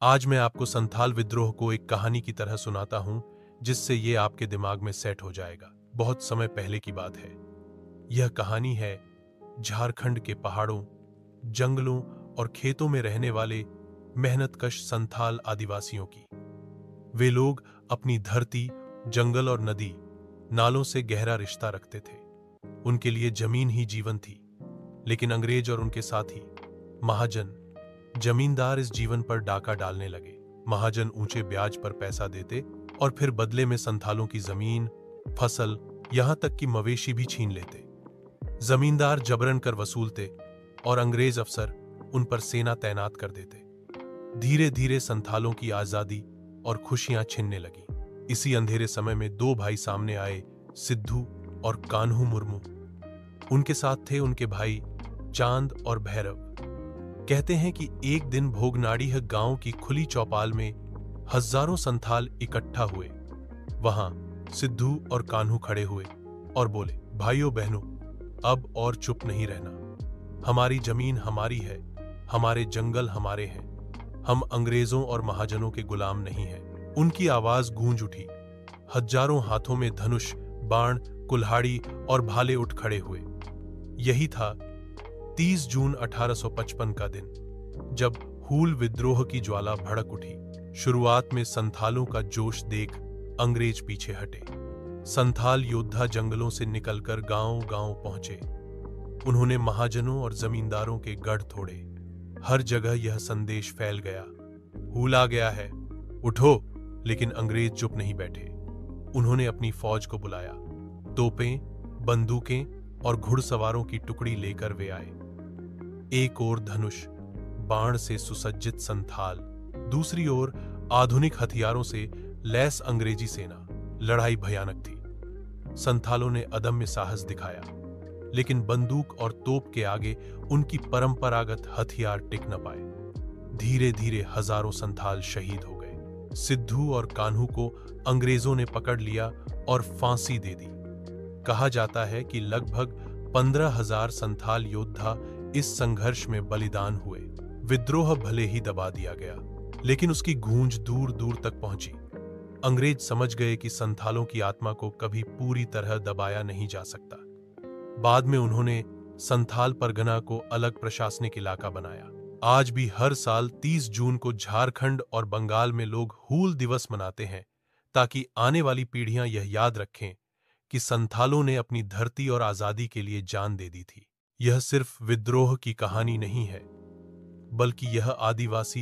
आज मैं आपको संथाल विद्रोह को एक कहानी की तरह सुनाता हूं, जिससे ये आपके दिमाग में सेट हो जाएगा। बहुत समय पहले की बात है। यह कहानी है झारखंड के पहाड़ों, जंगलों और खेतों में रहने वाले मेहनतकश संथाल आदिवासियों की। वे लोग अपनी धरती, जंगल और नदी, नालों से गहरा रिश्ता रखते थे। उनके लिए जमीन ही जीवन थी। लेकिन अंग्रेज और उनके साथी महाजन, जमींदार इस जीवन पर डाका डालने लगे। महाजन ऊंचे ब्याज पर पैसा देते और फिर बदले में संथालों की जमीन, फसल, यहां तक कि मवेशी भी छीन लेते। जमींदार जबरन कर वसूलते और अंग्रेज अफसर उन पर सेना तैनात कर देते। धीरे धीरे संथालों की आजादी और खुशियां छिनने लगी। इसी अंधेरे समय में दो भाई सामने आए, सिद्धू और कान्हू मुर्मू। उनके साथ थे उनके भाई चांद और भैरव। कहते हैं कि एक दिन भोगनाडीह गांव की खुली चौपाल में हजारों संथाल इकट्ठा हुए। वहां सिद्धू और कान्हू खड़े हुए और बोले, भाइयों बहनों, अब और चुप नहीं रहना। हमारी जमीन हमारी है, हमारे जंगल हमारे हैं। हम अंग्रेजों और महाजनों के गुलाम नहीं हैं। उनकी आवाज गूंज उठी। हजारों हाथों में धनुष, बाण, कुल्हाड़ी और भाले उठ खड़े हुए। यही था 30 जून 1855 का दिन, जब हूल विद्रोह की ज्वाला भड़क उठी। शुरुआत में संथालों का जोश देख अंग्रेज पीछे हटे। संथाल योद्धा जंगलों से निकलकर गांव-गांव पहुंचे। उन्होंने महाजनों और जमींदारों के गढ़ तोड़े। हर जगह यह संदेश फैल गया, हूल आ गया है, उठो। लेकिन अंग्रेज चुप नहीं बैठे। उन्होंने अपनी फौज को बुलाया। तोपें, बंदूकें और घुड़सवारों की टुकड़ी लेकर वे आए। एक ओर धनुष, बाण से सुसज्जित संथाल, दूसरी ओर आधुनिक हथियारों से लैस अंग्रेजी सेना। लड़ाई भयानक थी। संथालों ने अदम्य साहस दिखाया, लेकिन बंदूक और तोप के आगे उनकी परंपरागत हथियार टिक न पाए। धीरे धीरे हजारों संथाल शहीद हो गए। सिद्धू और कान्हू को अंग्रेजों ने पकड़ लिया और फांसी दे दी। कहा जाता है कि लगभग 15,000 संथाल योद्धा इस संघर्ष में बलिदान हुए। विद्रोह भले ही दबा दिया गया, लेकिन उसकी गूंज दूर दूर तक पहुंची। अंग्रेज समझ गए कि संथालों की आत्मा को कभी पूरी तरह दबाया नहीं जा सकता। बाद में उन्होंने संथाल परगना को अलग प्रशासनिक इलाका बनाया। आज भी हर साल 30 जून को झारखंड और बंगाल में लोग हूल दिवस मनाते हैं, ताकि आने वाली पीढ़ियां यह याद रखें कि संथालों ने अपनी धरती और आजादी के लिए जान दे दी थी। यह सिर्फ विद्रोह की कहानी नहीं है, बल्कि यह आदिवासी